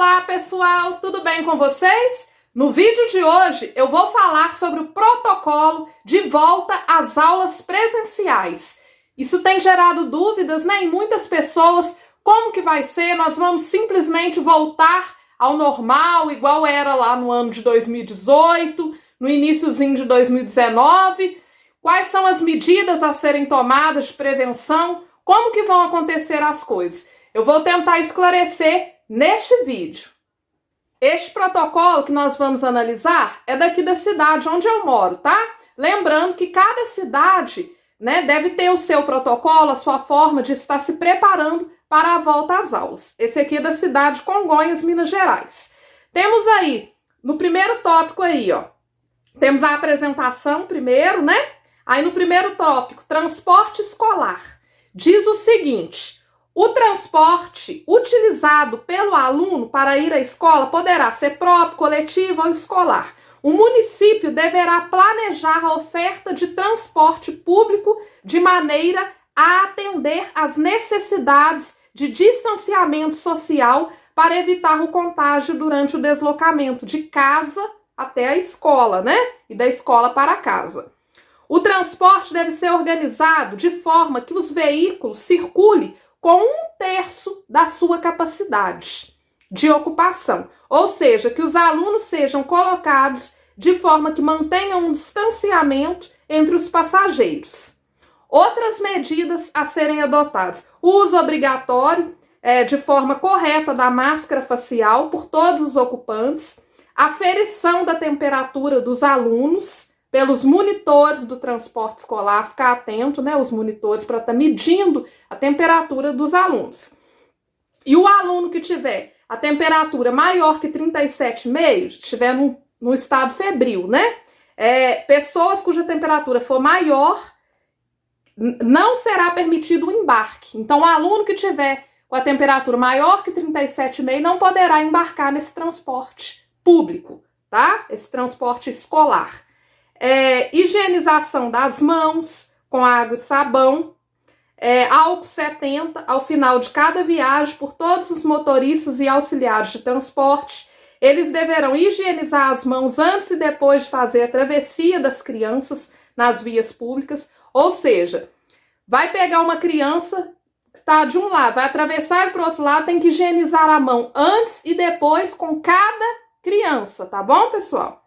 Olá pessoal, tudo bem com vocês? No vídeo de hoje eu vou falar sobre o protocolo de volta às aulas presenciais. Isso tem gerado dúvidas, em muitas pessoas. Como que vai ser? Nós vamos simplesmente voltar ao normal, igual era lá no ano de 2018, no iniciozinho de 2019? Quais são as medidas a serem tomadas de prevenção? Como que vão acontecer as coisas? Eu vou tentar esclarecer neste vídeo. Este protocolo que nós vamos analisar é daqui da cidade onde eu moro, tá? Lembrando que cada cidade, deve ter o seu protocolo, a sua forma de estar se preparando para a volta às aulas. Esse aqui é da cidade de Congonhas, Minas Gerais. Temos aí, no primeiro tópico aí, temos a apresentação primeiro, Aí no primeiro tópico, transporte escolar. Diz o seguinte: o transporte utilizado pelo aluno para ir à escola poderá ser próprio, coletivo ou escolar. O município deverá planejar a oferta de transporte público de maneira a atender às necessidades de distanciamento social para evitar o contágio durante o deslocamento de casa até a escola, E da escola para casa. O transporte deve ser organizado de forma que os veículos circulem com 1/3 da sua capacidade de ocupação, ou seja, que os alunos sejam colocados de forma que mantenham um distanciamento entre os passageiros. Outras medidas a serem adotadas: o uso obrigatório de forma correta da máscara facial por todos os ocupantes, aferição da temperatura dos alunos pelos monitores do transporte escolar, ficar atento, os monitores, para estar medindo a temperatura dos alunos. E o aluno que tiver a temperatura maior que 37,5, estiver no estado febril, pessoas cuja temperatura for maior, não será permitido o embarque. Então, o aluno que tiver com a temperatura maior que 37,5 não poderá embarcar nesse transporte público, tá? Esse transporte escolar. Higienização das mãos com água e sabão, álcool 70 ao final de cada viagem por todos os motoristas e auxiliares de transporte. Eles deverão higienizar as mãos antes e depois de fazer a travessia das crianças nas vias públicas, ou seja, vai pegar uma criança que está de um lado, vai atravessar para o outro lado, tem que higienizar a mão antes e depois com cada criança, tá bom, pessoal?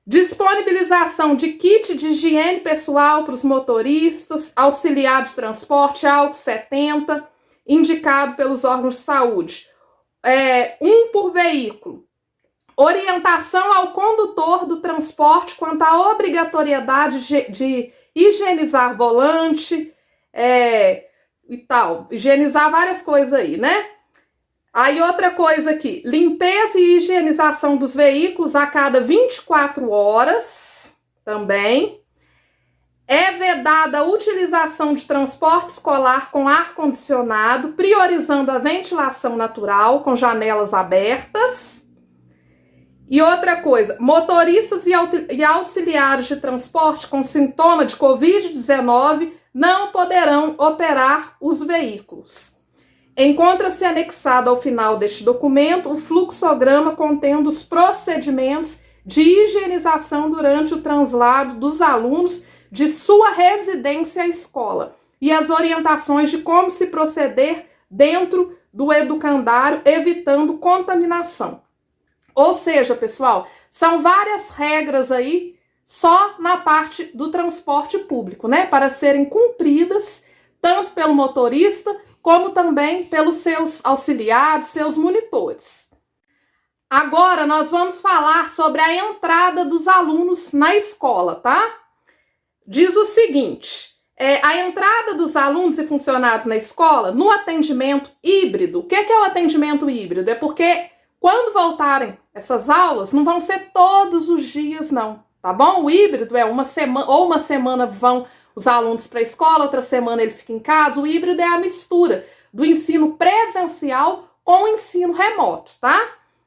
Disponibilização de kit de higiene pessoal para os motoristas, auxiliar de transporte, álcool 70, indicado pelos órgãos de saúde. Um por veículo. Orientação ao condutor do transporte quanto à obrigatoriedade de higienizar volante e tal. Higienizar várias coisas aí, Aí outra coisa aqui, limpeza e higienização dos veículos a cada 24 horas também. É vedada a utilização de transporte escolar com ar-condicionado, priorizando a ventilação natural com janelas abertas. E outra coisa, motoristas e auxiliares de transporte com sintoma de Covid-19 não poderão operar os veículos. Encontra-se anexado ao final deste documento o fluxograma contendo os procedimentos de higienização durante o translado dos alunos de sua residência à escola e as orientações de como se proceder dentro do educandário, evitando contaminação. Ou seja, pessoal, são várias regras aí só na parte do transporte público, para serem cumpridas tanto pelo motorista como também pelos seus auxiliares, seus monitores. Agora nós vamos falar sobre a entrada dos alunos na escola, tá? Diz o seguinte: a entrada dos alunos e funcionários na escola no atendimento híbrido. O que é o atendimento híbrido? É porque quando voltarem essas aulas, não vão ser todos os dias, não, tá bom? O híbrido é uma semana vão os alunos para a escola, outra semana ele fica em casa. O híbrido é a mistura do ensino presencial com o ensino remoto, tá?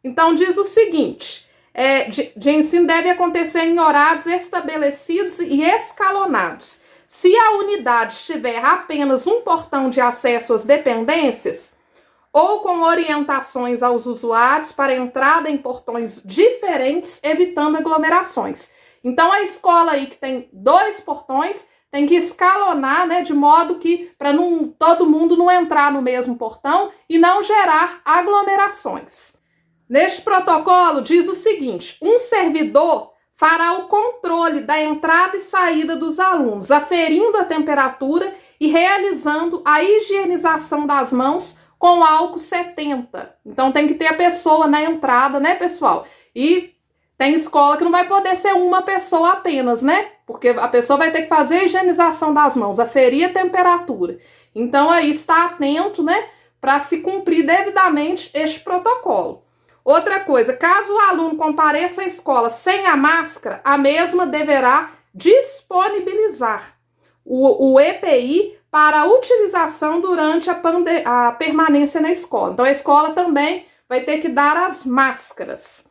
Então diz o seguinte: de ensino deve acontecer em horários estabelecidos e escalonados. Se a unidade tiver apenas um portão de acesso às dependências, ou com orientações aos usuários para entrada em portões diferentes, evitando aglomerações. Então, a escola aí que tem 2 portões tem que escalonar, né, de modo que para todo mundo não entrar no mesmo portão e não gerar aglomerações. Neste protocolo diz o seguinte: um servidor fará o controle da entrada e saída dos alunos, aferindo a temperatura e realizando a higienização das mãos com álcool 70. Então tem que ter a pessoa na entrada, né, pessoal? E tem escola que não vai poder ser uma pessoa apenas, né? Porque a pessoa vai ter que fazer a higienização das mãos, aferir a temperatura. Então aí está atento, né, para se cumprir devidamente este protocolo. Outra coisa, caso o aluno compareça à escola sem a máscara, a mesma deverá disponibilizar o EPI para a utilização durante a permanência na escola. Então, a escola também vai ter que dar as máscaras.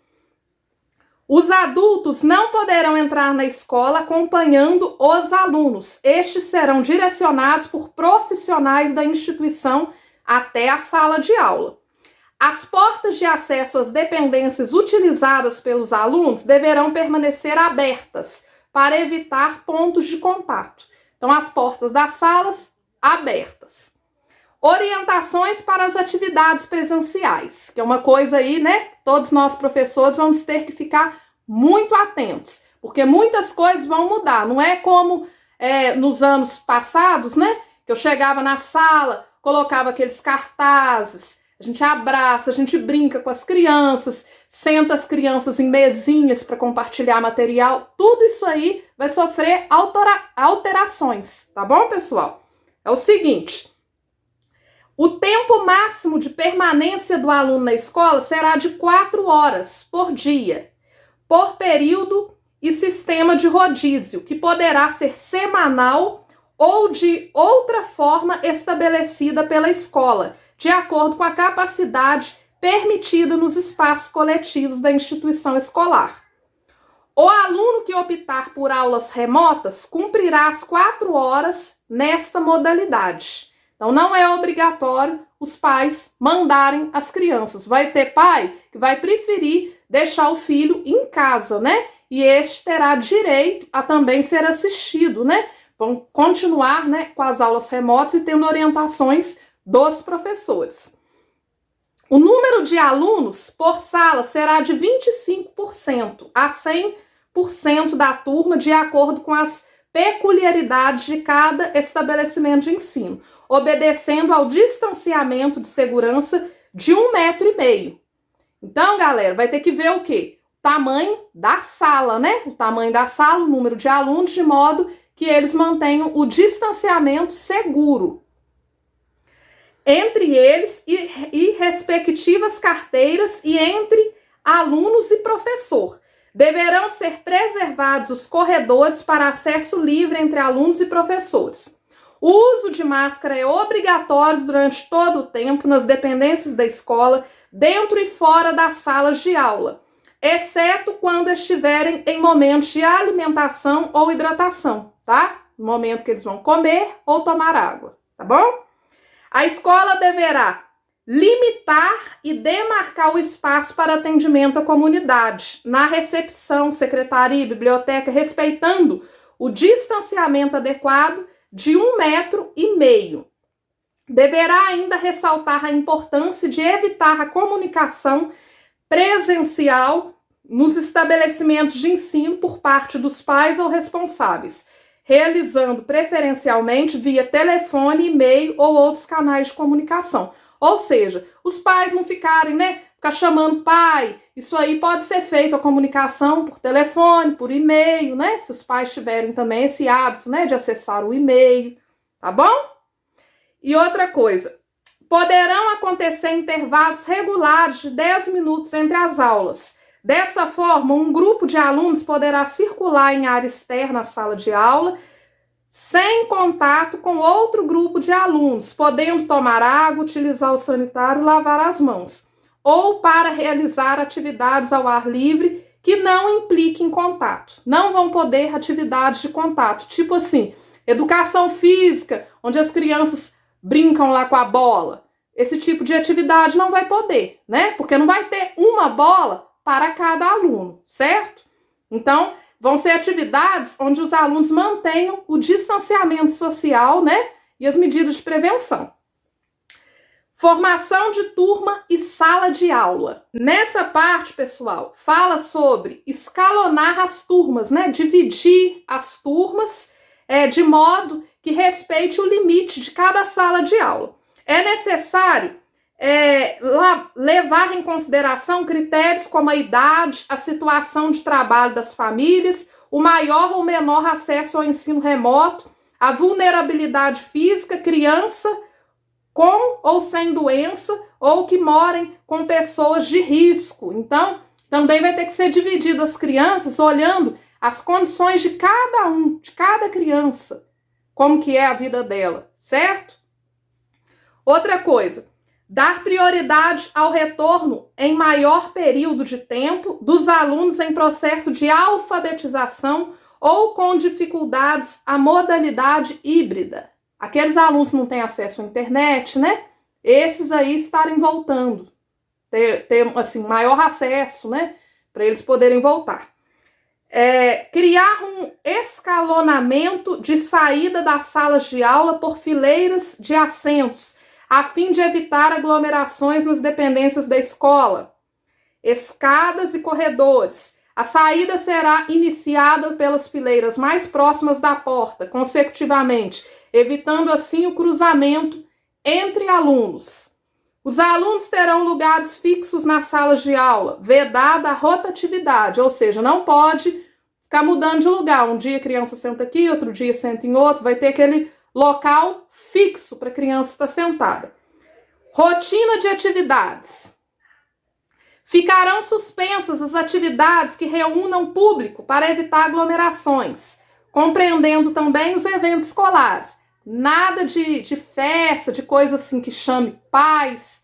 Os adultos não poderão entrar na escola acompanhando os alunos. Estes serão direcionados por profissionais da instituição até a sala de aula. As portas de acesso às dependências utilizadas pelos alunos deverão permanecer abertas para evitar pontos de contato. Então, as portas das salas abertas. Orientações para as atividades presenciais, que é uma coisa aí, né? Todos nós professores vamos ter que ficar muito atentos, porque muitas coisas vão mudar. Não é como nos anos passados, né? Que eu chegava na sala, colocava aqueles cartazes, a gente abraça, a gente brinca com as crianças, senta as crianças em mesinhas para compartilhar material. Tudo isso aí vai sofrer alterações, tá bom, pessoal? É o seguinte: o tempo máximo de permanência do aluno na escola será de 4 horas por dia, por período e sistema de rodízio, que poderá ser semanal ou de outra forma estabelecida pela escola, de acordo com a capacidade permitida nos espaços coletivos da instituição escolar. O aluno que optar por aulas remotas cumprirá as 4 horas nesta modalidade. Então, não é obrigatório os pais mandarem as crianças. Vai ter pai que vai preferir deixar o filho em casa, né? E este terá direito a também ser assistido, né? Vão continuar, né, com as aulas remotas e tendo orientações dos professores. O número de alunos por sala será de 25% a 100% da turma, de acordo com as peculiaridades de cada estabelecimento de ensino, obedecendo ao distanciamento de segurança de 1,5 m. Então, galera, vai ter que ver o quê? O tamanho da sala, né? O tamanho da sala, o número de alunos, de modo que eles mantenham o distanciamento seguro entre eles e respectivas carteiras e entre alunos e professor. Deverão ser preservados os corredores para acesso livre entre alunos e professores. O uso de máscara é obrigatório durante todo o tempo nas dependências da escola, dentro e fora das salas de aula, exceto quando estiverem em momentos de alimentação ou hidratação, tá? No momento que eles vão comer ou tomar água, tá bom? A escola deverá limitar e demarcar o espaço para atendimento à comunidade, na recepção, secretaria e biblioteca, respeitando o distanciamento adequado de 1,5 m. Deverá ainda ressaltar a importância de evitar a comunicação presencial nos estabelecimentos de ensino por parte dos pais ou responsáveis, realizando preferencialmente via telefone, e-mail ou outros canais de comunicação. Ou seja, os pais não ficarem, né, ficar chamando pai. Isso aí pode ser feito a comunicação por telefone, por e-mail, né, se os pais tiverem também esse hábito, né, de acessar o e-mail, tá bom? E outra coisa, poderão acontecer intervalos regulares de 10 minutos entre as aulas. Dessa forma, um grupo de alunos poderá circular em área externa à sala de aula, sem contato com outro grupo de alunos, podendo tomar água, utilizar o sanitário, lavar as mãos, ou para realizar atividades ao ar livre que não impliquem contato. Não vão poder atividades de contato, tipo assim, educação física, onde as crianças brincam lá com a bola. esse tipo de atividade não vai poder, né? Porque não vai ter uma bola para cada aluno, certo? Então, vão ser atividades onde os alunos mantenham o distanciamento social, né? E as medidas de prevenção. Formação de turma e sala de aula. Nessa parte, pessoal, fala sobre escalonar as turmas, né? Dividir as turmas de modo que respeite o limite de cada sala de aula. É necessário levar em consideração critérios como a idade, a situação de trabalho das famílias, o maior ou menor acesso ao ensino remoto, a vulnerabilidade física, criança com ou sem doença, ou que morem com pessoas de risco. Então, também vai ter que ser dividido as crianças olhando as condições de cada um, de cada criança, como que é a vida dela, certo? Outra coisa, dar prioridade ao retorno em maior período de tempo dos alunos em processo de alfabetização ou com dificuldades à modalidade híbrida. Aqueles alunos que não têm acesso à internet, né? Esses aí estarem voltando. Ter assim, maior acesso, né? Para eles poderem voltar. Criar um escalonamento de saída das salas de aula por fileiras de assentos, a fim de evitar aglomerações nas dependências da escola. Escadas e corredores. A saída será iniciada pelas fileiras mais próximas da porta, consecutivamente, evitando assim o cruzamento entre alunos. Os alunos terão lugares fixos nas salas de aula, vedada a rotatividade, ou seja, não pode ficar mudando de lugar. Um dia a criança senta aqui, outro dia senta em outro, vai ter aquele local fixo para a criança estar sentada. Rotina de atividades. Ficarão suspensas as atividades que reúnam público para evitar aglomerações, compreendendo também os eventos escolares. Nada de festa, de coisa assim que chame pais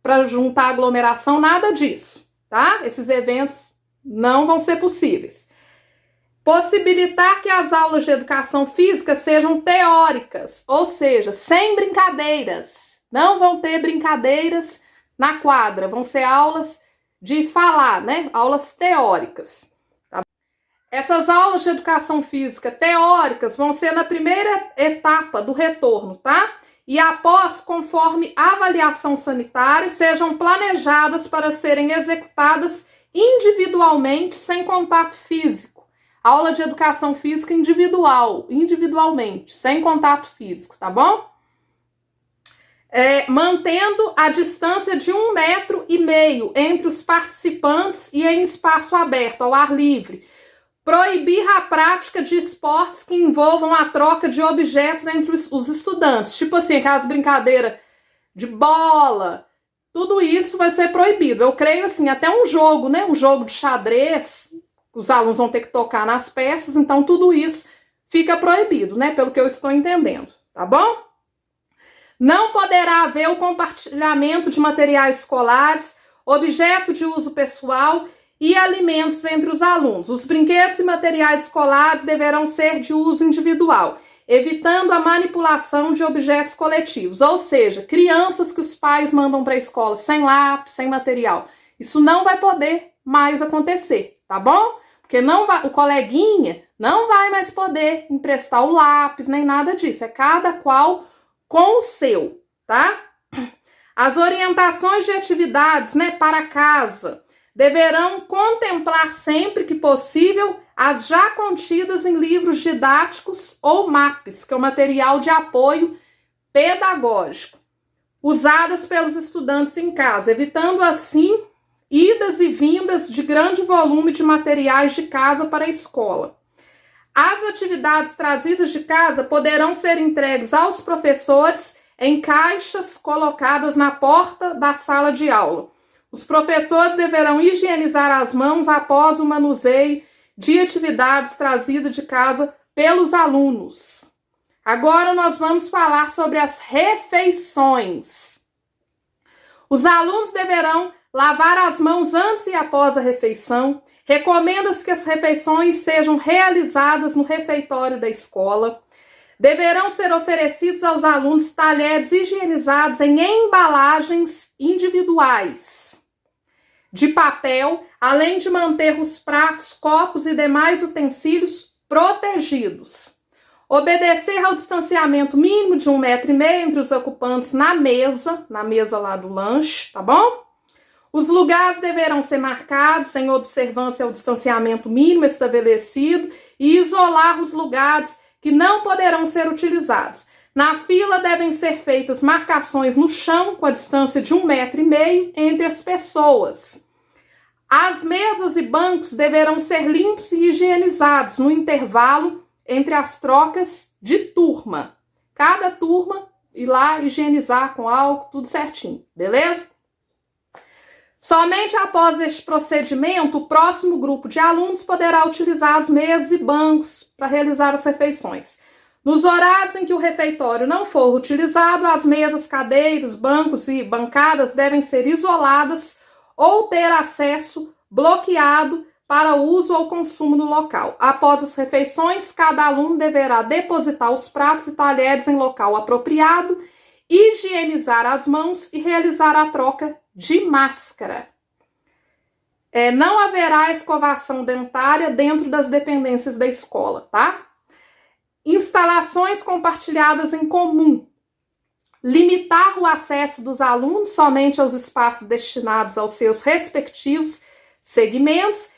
para juntar aglomeração, nada disso, tá? Esses eventos não vão ser possíveis. Possibilitar que as aulas de educação física sejam teóricas, ou seja, sem brincadeiras. Não vão ter brincadeiras na quadra, vão ser aulas de falar, né? Aulas teóricas. Tá? Essas aulas de educação física teóricas vão ser na primeira etapa do retorno, tá? E após, conforme a avaliação sanitária, sejam planejadas para serem executadas individualmente, sem contato físico. Aula de educação física individualmente, sem contato físico, tá bom? Mantendo a distância de 1,5 metro entre os participantes e em espaço aberto, ao ar livre. Proibir a prática de esportes que envolvam a troca de objetos entre os estudantes. Tipo assim, aquelas brincadeiras de bola, tudo isso vai ser proibido. Eu creio assim, até um jogo, né? Um jogo de xadrez, os alunos vão ter que tocar nas peças, então tudo isso fica proibido, né? Pelo que eu estou entendendo, tá bom? Não poderá haver o compartilhamento de materiais escolares, objeto de uso pessoal e alimentos entre os alunos. Os brinquedos e materiais escolares deverão ser de uso individual, evitando a manipulação de objetos coletivos. Ou seja, crianças que os pais mandam para a escola sem lápis, sem material. Isso não vai poder mais acontecer, tá bom? Porque o coleguinha não vai mais poder emprestar o lápis, nem nada disso. É cada qual com o seu, tá? As orientações de atividades, né, para casa deverão contemplar sempre que possível as já contidas em livros didáticos ou MAPs, que é o material de apoio pedagógico, usadas pelos estudantes em casa, evitando assim idas e vindas de grande volume de materiais de casa para a escola. As atividades trazidas de casa poderão ser entregues aos professores em caixas colocadas na porta da sala de aula. Os professores deverão higienizar as mãos após o manuseio de atividades trazidas de casa pelos alunos. Agora nós vamos falar sobre as refeições. Os alunos deverão lavar as mãos antes e após a refeição. Recomenda-se que as refeições sejam realizadas no refeitório da escola. Deverão ser oferecidos aos alunos talheres higienizados em embalagens individuais de papel, além de manter os pratos, copos e demais utensílios protegidos. Obedecer ao distanciamento mínimo de 1,5 m entre os ocupantes na mesa lá do lanche, tá bom? Os lugares deverão ser marcados em observância ao distanciamento mínimo estabelecido e isolar os lugares que não poderão ser utilizados. Na fila devem ser feitas marcações no chão com a distância de 1,5 m entre as pessoas. As mesas e bancos deverão ser limpos e higienizados no intervalo entre as trocas de turma. Cada turma ir lá higienizar com álcool, tudo certinho, beleza? Somente após este procedimento, o próximo grupo de alunos poderá utilizar as mesas e bancos para realizar as refeições. Nos horários em que o refeitório não for utilizado, as mesas, cadeiras, bancos e bancadas devem ser isoladas ou ter acesso bloqueado para uso ou consumo no local. Após as refeições, cada aluno deverá depositar os pratos e talheres em local apropriado, higienizar as mãos e realizar a troca de máscara. Não haverá escovação dentária dentro das dependências da escola, tá? Instalações compartilhadas em comum. Limitar o acesso dos alunos somente aos espaços destinados aos seus respectivos segmentos,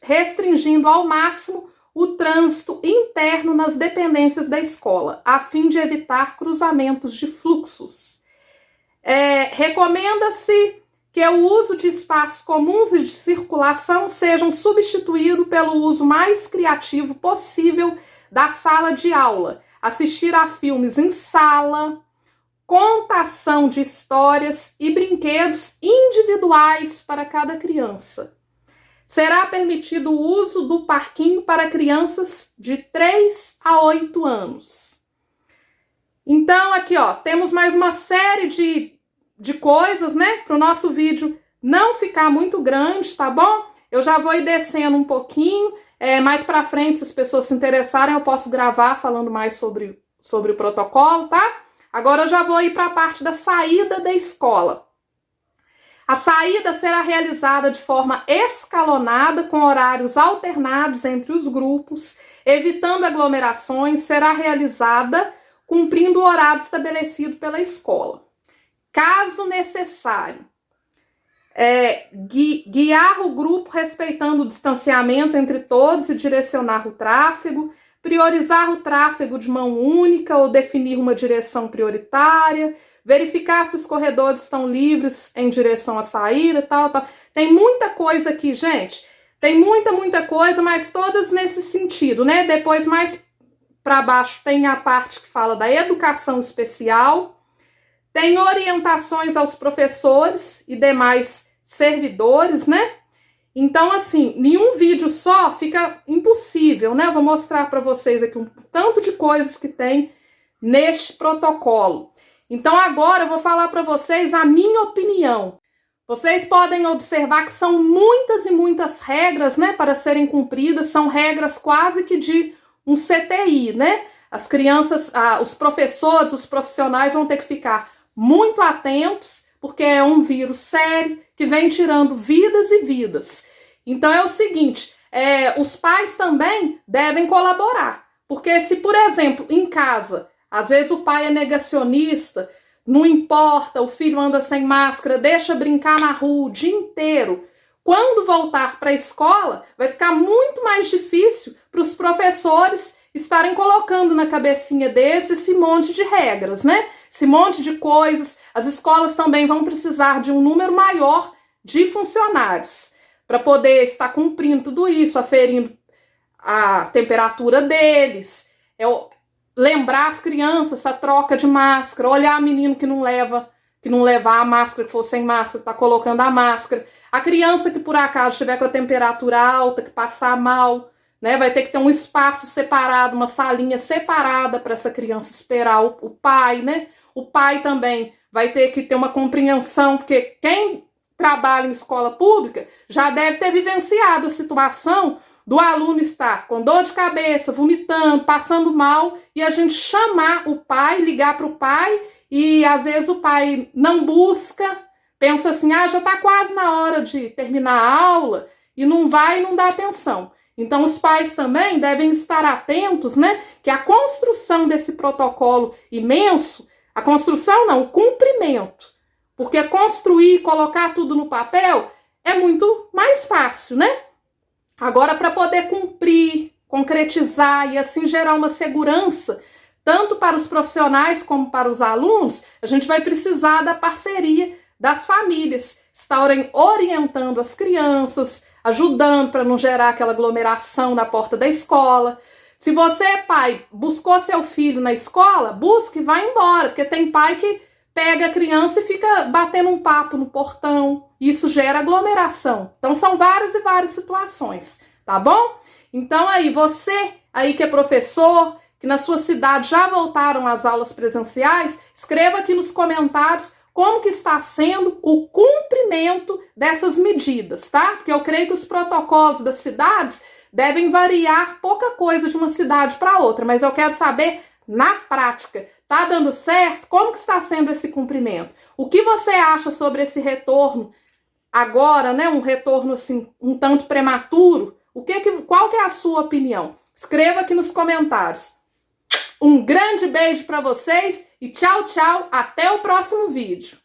restringindo ao máximo o trânsito interno nas dependências da escola, a fim de evitar cruzamentos de fluxos. Recomenda-se que o uso de espaços comuns e de circulação sejam substituídos pelo uso mais criativo possível da sala de aula, assistir a filmes em sala, contação de histórias e brinquedos individuais para cada criança. Será permitido o uso do parquinho para crianças de 3 a 8 anos. Então, aqui, ó, temos mais uma série de coisas, né? Para o nosso vídeo não ficar muito grande, tá bom? Eu já vou ir descendo um pouquinho. Mais para frente, se as pessoas se interessarem, eu posso gravar falando mais sobre o protocolo, tá? Agora eu já vou ir para a parte da saída da escola. A saída será realizada de forma escalonada, com horários alternados entre os grupos, evitando aglomerações, será realizada cumprindo o horário estabelecido pela escola. Caso necessário, guiar o grupo respeitando o distanciamento entre todos e direcionar o tráfego, priorizar o tráfego de mão única ou definir uma direção prioritária, verificar se os corredores estão livres em direção à saída, tal. Tem muita coisa aqui, gente. Tem muita coisa, mas todas nesse sentido, né? Depois, mais para baixo, tem a parte que fala da educação especial, tem orientações aos professores e demais servidores, né? Então, assim, nenhum vídeo só fica impossível, né? Eu vou mostrar para vocês aqui um tanto de coisas que tem neste protocolo. Então, agora eu vou falar para vocês a minha opinião. Vocês podem observar que são muitas e muitas regras, né, para serem cumpridas. São regras quase que de um CTI, né? As crianças, os professores, os profissionais vão ter que ficar muito atentos, porque é um vírus sério que vem tirando vidas e vidas. Então é o seguinte, os pais também devem colaborar, porque se, por exemplo, em casa, às vezes o pai é negacionista, não importa, o filho anda sem máscara, deixa brincar na rua o dia inteiro, quando voltar para a escola, vai ficar muito mais difícil para os professores estarem colocando na cabecinha deles esse monte de regras, né? Esse monte de coisas. As escolas também vão precisar de um número maior de funcionários para poder estar cumprindo tudo isso, aferindo a temperatura deles, lembrar as crianças a troca de máscara, olhar menino que não levar a máscara, que for sem máscara, tá colocando a máscara. A criança que por acaso estiver com a temperatura alta, que passar mal, né, vai ter que ter um espaço separado, uma salinha separada para essa criança esperar o pai, né? O pai também vai ter que ter uma compreensão, porque quem trabalha em escola pública já deve ter vivenciado a situação do aluno estar com dor de cabeça, vomitando, passando mal, e a gente chamar o pai, ligar para o pai, e às vezes o pai não busca, pensa assim, já está quase na hora de terminar a aula, e não vai e não dá atenção. Então os pais também devem estar atentos, né, que a construção desse protocolo imenso, a construção não, o cumprimento, porque construir, colocar tudo no papel é muito mais fácil, né? Agora, para poder cumprir, concretizar e assim gerar uma segurança, tanto para os profissionais como para os alunos, a gente vai precisar da parceria das famílias, estarem orientando as crianças, ajudando para não gerar aquela aglomeração na porta da escola. Se você, pai, buscou seu filho na escola, busque e vai embora, porque tem pai que pega a criança e fica batendo um papo no portão. Isso gera aglomeração. Então, são várias e várias situações, tá bom? Então, aí, você aí que é professor, que na sua cidade já voltaram às aulas presenciais, escreva aqui nos comentários como que está sendo o cumprimento dessas medidas, tá? Porque eu creio que os protocolos das cidades devem variar pouca coisa de uma cidade para outra, mas eu quero saber na prática. Tá dando certo? Como que está sendo esse cumprimento? O que você acha sobre esse retorno agora, né? Um retorno assim, um tanto prematuro? Qual que é a sua opinião? Escreva aqui nos comentários. Um grande beijo para vocês e tchau, tchau. Até o próximo vídeo.